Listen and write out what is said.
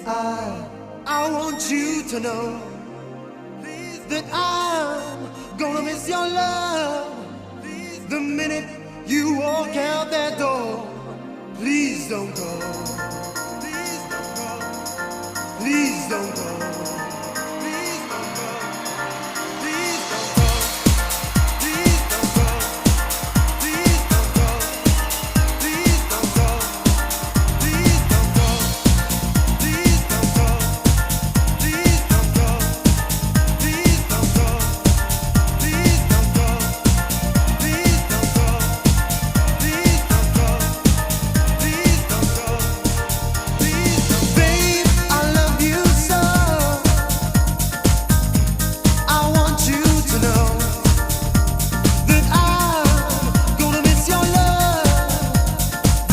I want you to know that I'm gonna miss your love the minute you walk out that door. Please don't go. Please don't go. Please don't go.